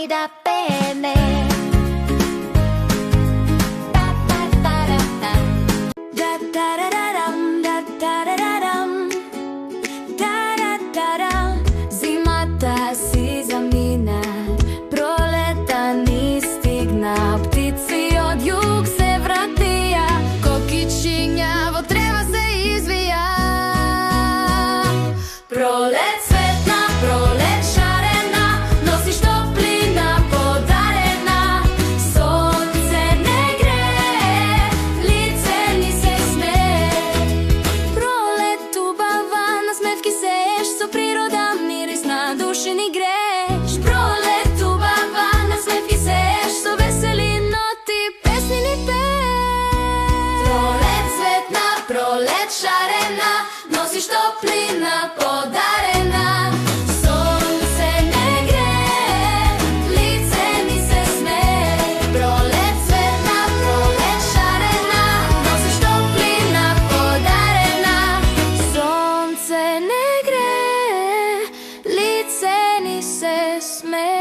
domani da bene. Зимата си замина, пролета ни стигна, птици од југ се вратија, кокичиња во трева се извија. Пролет светна, пролет шарена, носиш топлина подарена, сонце не грее, лице ни се смее. Пролет убава, насмевки сееш, со природа мирис на души ни грееш. Пролет убава, насмевки сееш, со весели ноти песни ни пееш. Пролет светна, пролет шарена, носиш топлина подарена, сонце не грее, лице ми се смее. Пролет светна, пролет шарена, носиш топлина подарена, сонце не грее, лице ни се смее.